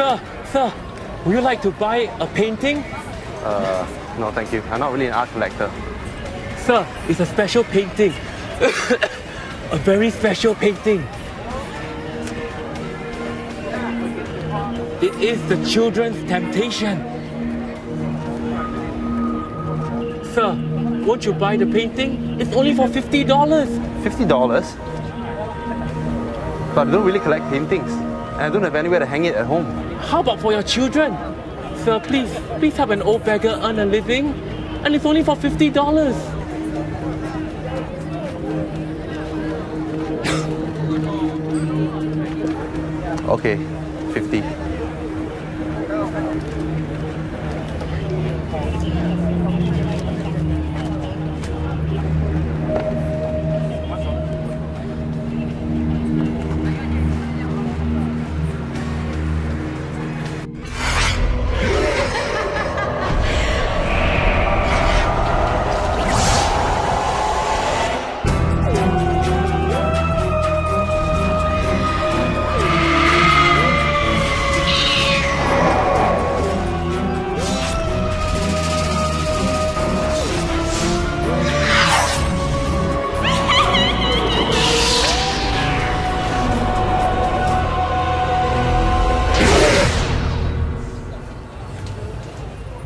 Sir, would you like to buy a painting? No, thank you. I'm not really an art collector. Sir, it's a special painting. A very special painting. It is the children's temptation. Sir, won't you buy the painting? It's only for $50. $50? But I don't really collect paintings. And I don't have anywhere to hang it at home. How about for your children? Sir, please help an old beggar earn a living. And it's only for $50. Okay, 50.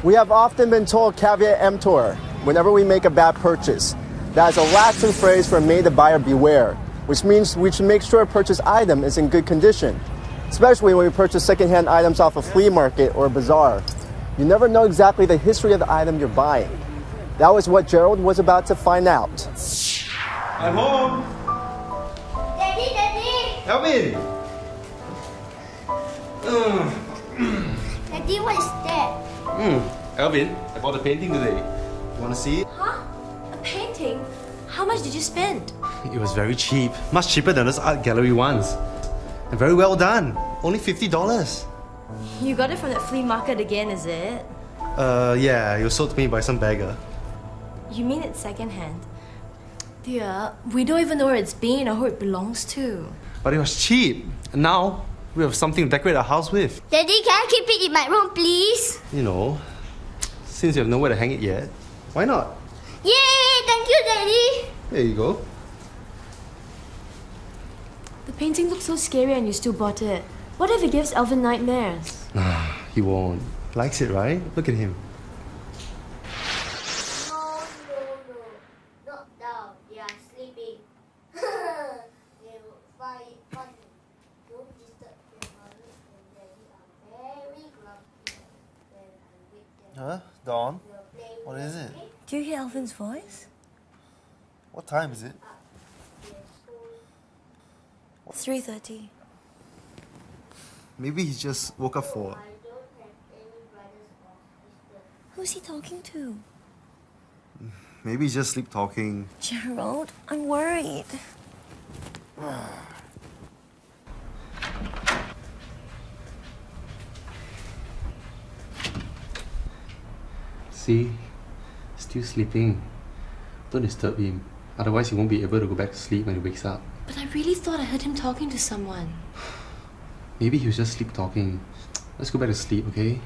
We have often been told caveat emptor whenever we make a bad purchase. That is a Latin phrase for may the buyer beware, which means we should make sure a purchased item is in good condition, especially when we purchase secondhand items off a flea market or a bazaar. You never know exactly the history of the item you're buying. That was what Gerald was about to find out. I'm home. Daddy! Alvin! Daddy, what is that? Alvin, I bought a painting today. You want to see it? Huh? A painting? How much did you spend? It was very cheap. Much cheaper than those art gallery ones. And very well done. Only $50. You got it from that flea market again, is it? Yeah, it was sold to me by some beggar. You mean it's secondhand? Dear, we don't even know where it's been or who it belongs to. But it was cheap. And now, we have something to decorate our house with. Daddy, can I keep it in my room, please? You know, since you have nowhere to hang it yet, why not? Yay! Thank you, Daddy! There you go. The painting looks so scary and you still bought it. What if it gives Alvin nightmares? He won't. Likes it, right? Look at him. No. Not down. They are sleeping. They will find it funny. Don't disturb their mother and daddy are very grumpy. When I wake them Huh? Dawn? we'll play What with is it? them. Do you hear Alvin's voice? What time is it? They're so 3:30. Maybe he just woke up for... I don't have any brothers or sisters. Who's he talking to? Maybe he's just sleep talking. Gerald, I'm worried. See? Still sleeping. Don't disturb him. Otherwise, he won't be able to go back to sleep when he wakes up. But I really thought I heard him talking to someone. Maybe he was just sleep talking. Let's go back to sleep, okay?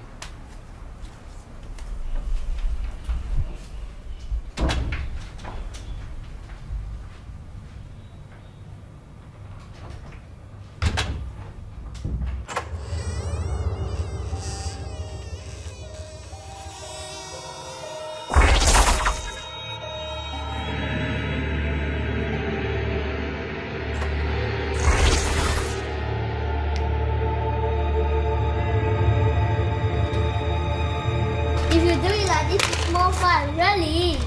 If you do it like this, it's more fun, really.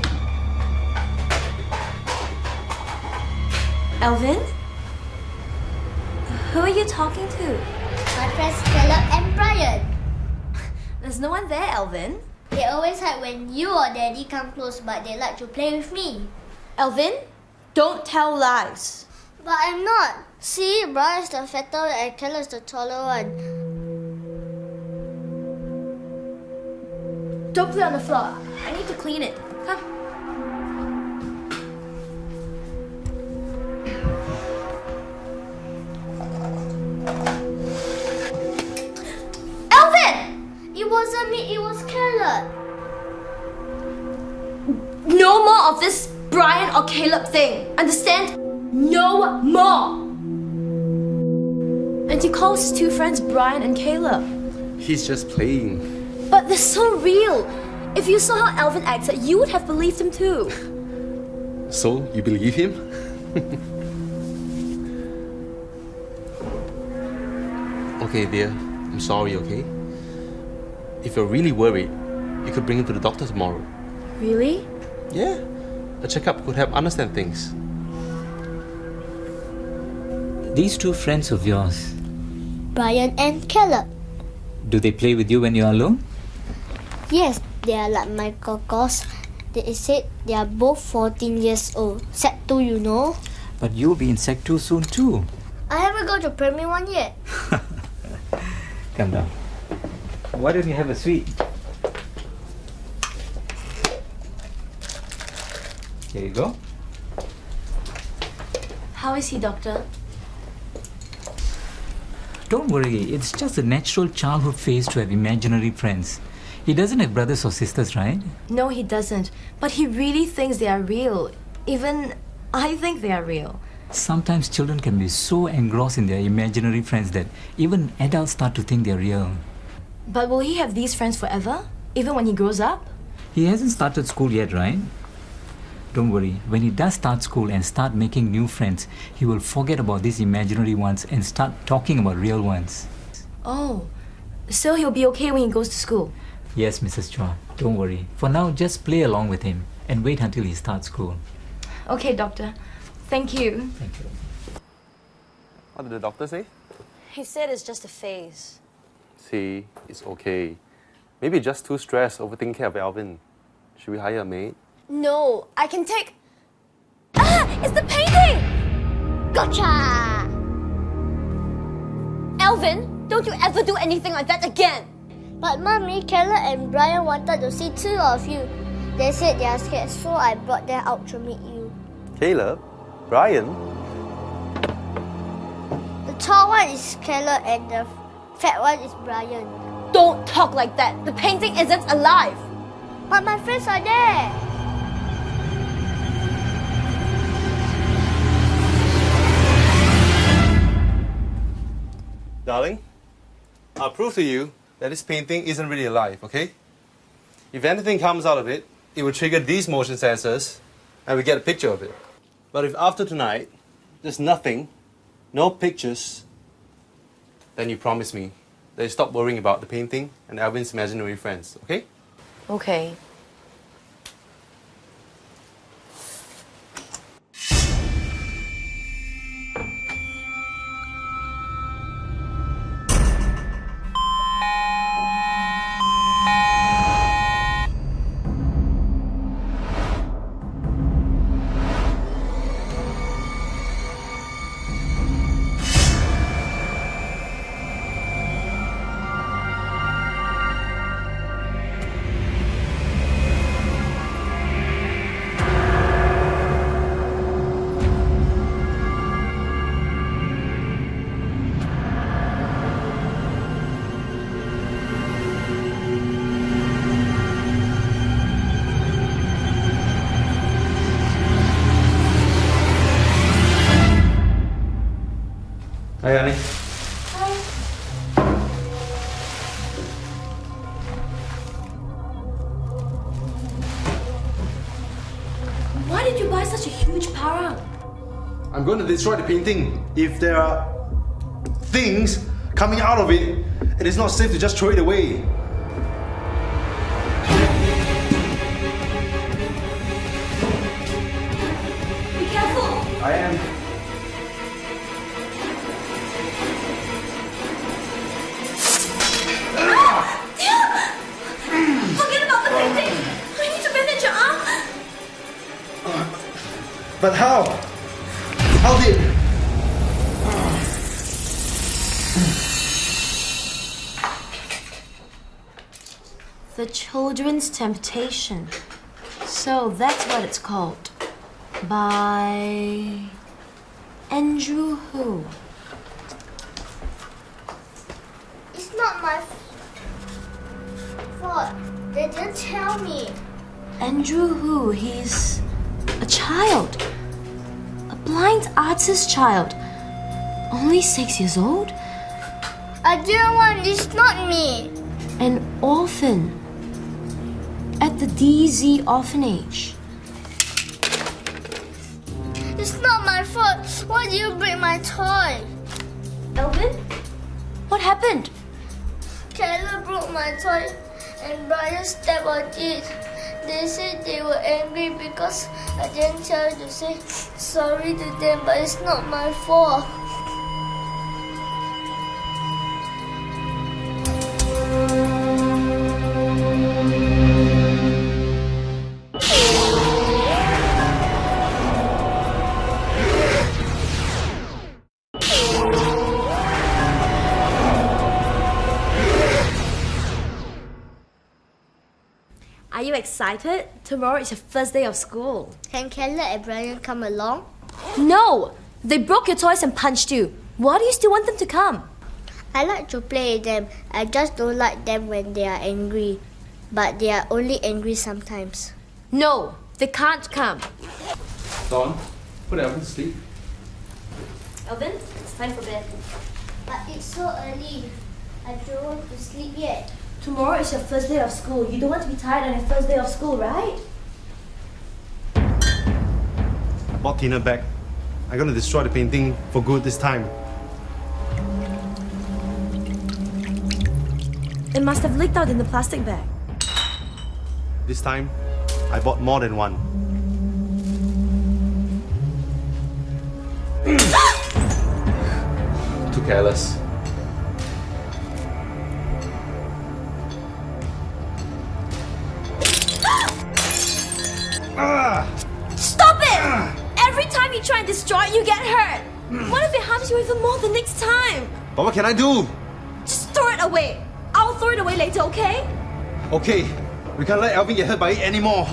Alvin? Who are you talking to? My friends Caleb and Brian. There's no one there, Alvin. They always hide when you or Daddy come close, but they like to play with me. Alvin, don't tell lies. But I'm not. See, Brian is the fatter one and Caleb is the taller one. Don't play on the floor. I need to clean it. Come. more of this Brian or Caleb thing. Understand? No more. And he calls his two friends Brian and Caleb. He's just playing. But they're so real. If you saw how Alvin acted, you would have believed him too. So, you believe him? Okay, dear. I'm sorry, okay? If you're really worried, you could bring him to the doctor tomorrow. Really? Yeah. A checkup could help understand things. These two friends of yours, Brian and Caleb. do they play with you when you're alone? Yes, they are like my cocos. They said they are both 14 years old. Sec 2, you know. But you'll be in Sec 2 soon too. I haven't gone to primary 1 yet. Come down. Why don't you have a sweet? Here you go. How is he, doctor? Don't worry, it's just a natural childhood phase to have imaginary friends. He doesn't have brothers or sisters, right? No, he doesn't. But he really thinks they are real. Even I think they are real. Sometimes children can be so engrossed in their imaginary friends that even adults start to think they're real. But will he have these friends forever? Even when he grows up? He hasn't started school yet, right? Don't worry, when he does start school and start making new friends, he will forget about these imaginary ones and start talking about real ones. Oh, so he'll be okay when he goes to school? Yes, Mrs. Chua, don't worry. For now, just play along with him and wait until he starts school. Okay, doctor. Thank you. Thank you. What did the doctor say? He said it's just a phase. See, it's okay. Maybe just too stressed over taking care of Alvin. Should we hire a maid? No, I can take... Ah! It's the painting! Gotcha! Alvin, don't you ever do anything like that again! But Mommy, Caleb and Brian wanted to see two of you. They said they are scared, so I brought them out to meet you. Caleb? Brian? The tall one is Caleb and the fat one is Brian. Don't talk like that! The painting isn't alive! But my friends are there. Darling, I'll prove to you that this painting isn't really alive, okay? If anything comes out of it, it will trigger these motion sensors and we get a picture of it. But if after tonight, there's nothing, no pictures, then you promise me that you stop worrying about the painting and Alvin's imaginary friends, okay? Okay. Hi, honey. Why did you buy such a huge para? I'm going to destroy the painting. If there are things coming out of it, it is not safe to just throw it away. Be careful! I am. Forget about the painting! We need to bandage your arm! But how? How did... The Children's Temptation. So that's what it's called. By Andrew Hu. It's not my fault. They didn't tell me. Andrew Hu, he's child. A blind artist child. Only 6 years old. I didn't want, it's not me. An orphan. At the DZ orphanage. It's not my fault. Why did you break my toy? Alvin? What happened? Keller broke my toy and Brian stepped on it. They said they were angry because I didn't tell you to say sorry to them, but it's not my fault. Are you excited? Tomorrow is your first day of school. Can Keller and Brian come along? No! They broke your toys and punched you. Why do you still want them to come? I like to play with them. I just don't like them when they are angry. But they are only angry sometimes. No, they can't come. Dawn, put Alvin to sleep. Alvin, it's time for bed. But it's so early. I don't want to sleep yet. Tomorrow is your first day of school. You don't want to be tired on your first day of school, right? I brought Tina back. I'm gonna destroy the painting for good this time. It must have leaked out in the plastic bag. This time, I bought more than one. Too careless. Stop it! Every time you try and destroy it, you get hurt. What if it harms you even more the next time? But what can I do? Just throw it away. I'll throw it away later, okay? Okay, we can't let Alvin get hurt by it anymore.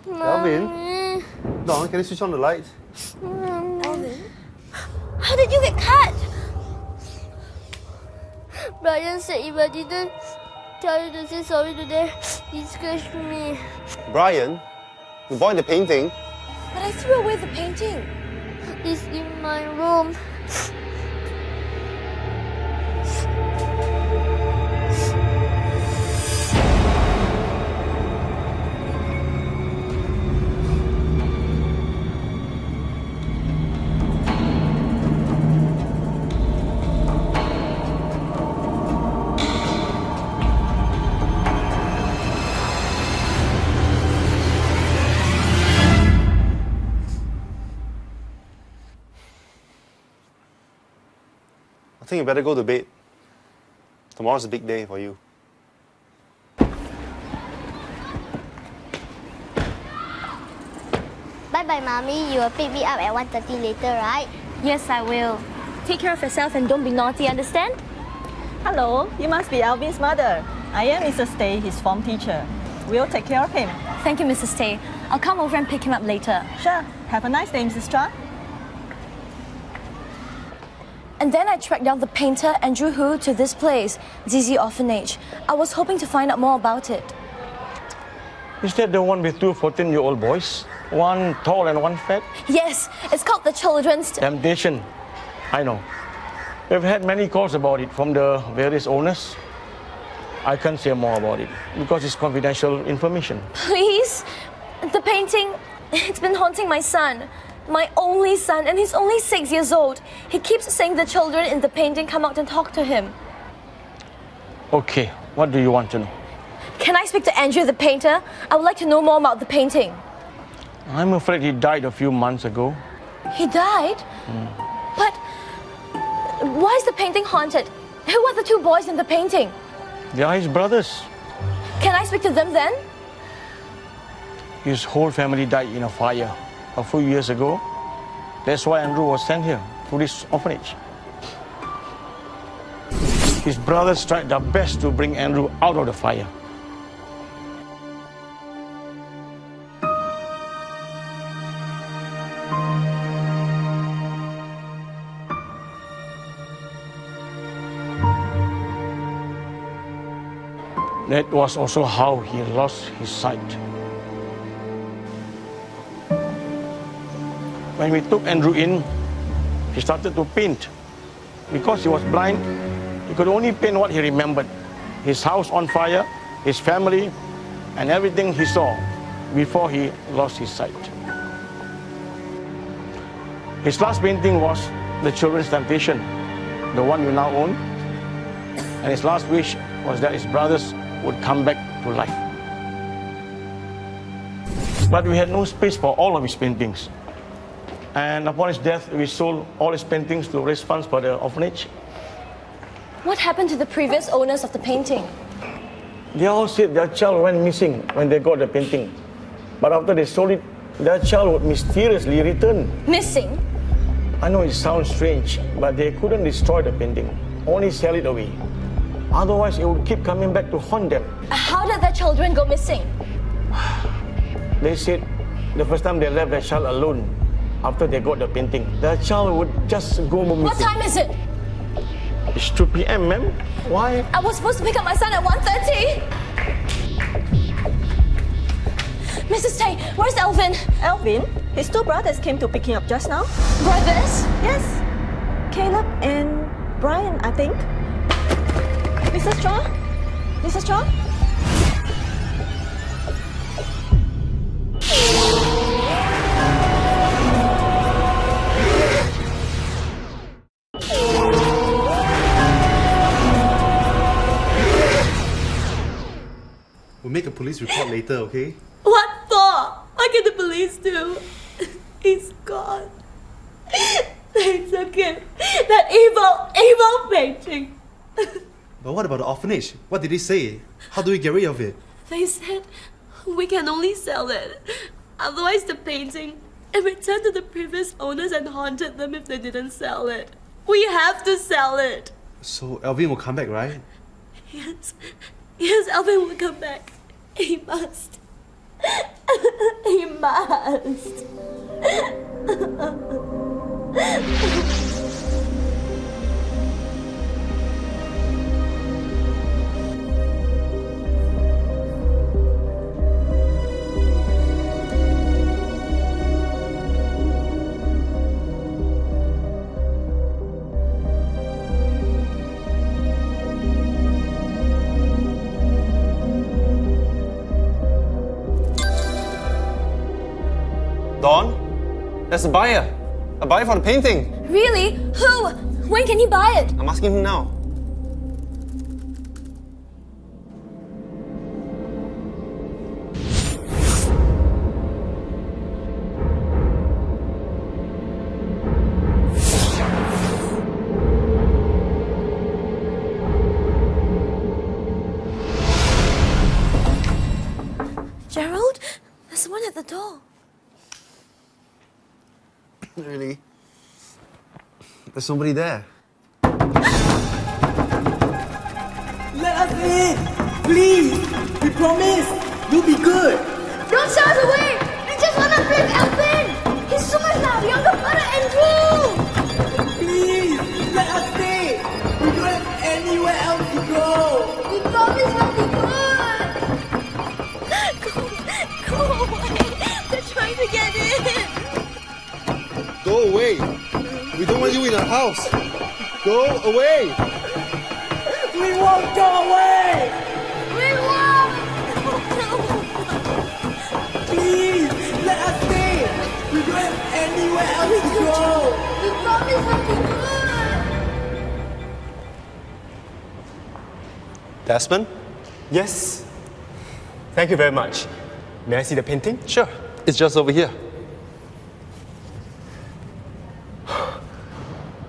Mommy. Dawn, can you switch on the lights? Alvin? How did you get cut? Brian said if I didn't tell you to say sorry to them, he scratched me. Brian, you bought the painting. But I threw away the painting. It's in my room. I think you better go to bed. Tomorrow's a big day for you. Bye-bye, Mommy. You will pick me up at 1:30 later, right? Yes, I will. Take care of yourself and don't be naughty, understand? Hello, you must be Alvin's mother. I am Mrs. Tay, his form teacher. We'll take care of him. Thank you, Mrs. Tay. I'll come over and pick him up later. Sure. Have a nice day, Mrs. Chua. And then I tracked down the painter, Andrew Hu, to this place, ZZ Orphanage. I was hoping to find out more about it. Is that the one with two 14-year-old boys? One tall and one fat? Yes, it's called the Children's... Temptation. I know. We've had many calls about it from the various owners. I can't say more about it because it's confidential information. Please? The painting, it's been haunting my son. My only son, and he's only 6 years old. He keeps saying the children in the painting come out and talk to him. Okay, what do you want to know? Can I speak to Andrew, the painter? I would like to know more about the painting. I'm afraid he died a few months ago. He died? But why is the painting haunted? Who are the two boys in the painting? They are his brothers. Can I speak to them then? His whole family died in a fire a few years ago. That's why Andrew was sent here to this orphanage. He his brothers tried their best to bring Andrew out of the fire. That was also how he lost his sight. When we took Andrew in, he started to paint. Because he was blind, he could only paint what he remembered. His house on fire, his family, and everything he saw before he lost his sight. His last painting was The Children's Temptation, the one you now own. And his last wish was that his brothers would come back to life. But we had no space for all of his paintings. And upon his death, we sold all his paintings to raise funds for the orphanage. What happened to the previous owners of the painting? They all said their child went missing when they got the painting. But after they sold it, their child would mysteriously return. Missing? I know it sounds strange, but they couldn't destroy the painting, only sell it away. Otherwise, it would keep coming back to haunt them. How did their children go missing? They said the first time they left their child alone after they got the painting, their child would just go missing. What time is it? It's 2 p.m., ma'am. Why? I was supposed to pick up my son at 1:30. Mrs. Tay, where's Alvin? Alvin? His two brothers came to pick him up just now. Brothers? Yes. Caleb and Brian, I think. Mrs. Chua? Mrs. Chua? We'll make a police report later, okay? What for? What can the police do? He's gone. They took him. That evil painting. But what about the orphanage? What did they say? How do we get rid of it? They said we can only sell it. Otherwise the painting it returned to the previous owners and haunted them if they didn't sell it. We have to sell it. So Alvin will come back, right? Yes. Yes, Alvin will come back. He must. He must. Dawn, there's a buyer. A buyer for the painting. Really? Who? When can he buy it? I'm asking him now. Gerald? There's someone at the door. Really? There's somebody there. Let us in! Please! We promise! You'll be good! Don't shout away! We just want to play with Alvin! He's so much our younger brother, Andrew! Please! Let us stay! We don't have anywhere else to go! We promise we'll be good! Go away! They're trying to get in! Go away! We don't want you in our house! Go away! We won't go away! We won't! Please! Let us stay! We don't have anywhere else to go! We promise we'll be good! Desmond? Yes. Thank you very much. May I see the painting? Sure. It's just over here.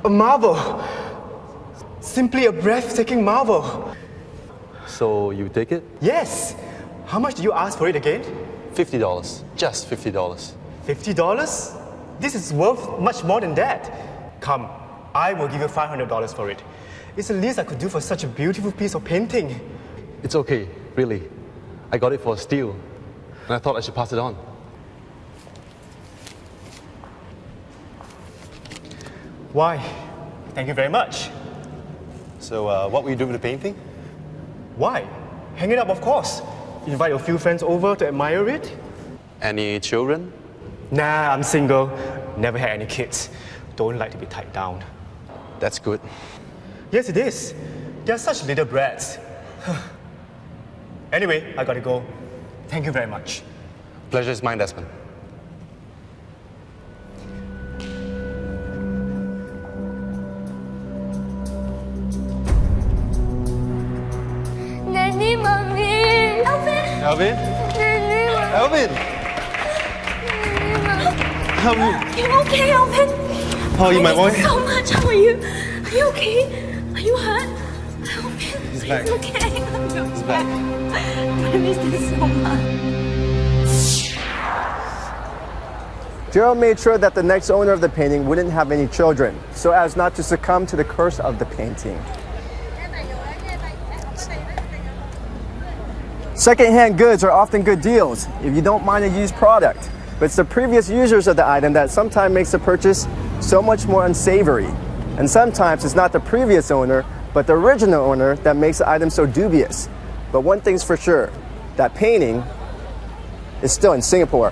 A marvel! Simply a breathtaking marvel. So you take it? Yes! How much do you ask for it again? $50. Just $50. $50? This is worth much more than that. Come, I will give you $500 for it. It's the least I could do for such a beautiful piece of painting. It's okay, really. I got it for a steal, and I thought I should pass it on. Why? Thank you very much. So, what will you do with the painting? Why? Hang it up, of course. Invite a few friends over to admire it. Any children? Nah, I'm single. Never had any kids. Don't like to be tied down. That's good. Yes, it is. They're such little brats. Anyway, I gotta go. Thank you very much. Pleasure is mine, Desmond. Nanny, mommy. Alvin. Alvin? Nanny, mommy. Alvin! Alvin! You okay, Alvin? How are you, my boy? Thank you so much. How are you? Are you okay? Are you hurt? Alvin, He's back. okay. He's back. I miss this so much. Gerald made sure that the next owner of the painting wouldn't have any children, so as not to succumb to the curse of the painting. Second-hand goods are often good deals if you don't mind a used product, but it's the previous users of the item that sometimes makes the purchase so much more unsavory. And sometimes it's not the previous owner, but the original owner that makes the item so dubious. But one thing's for sure, that painting is still in Singapore.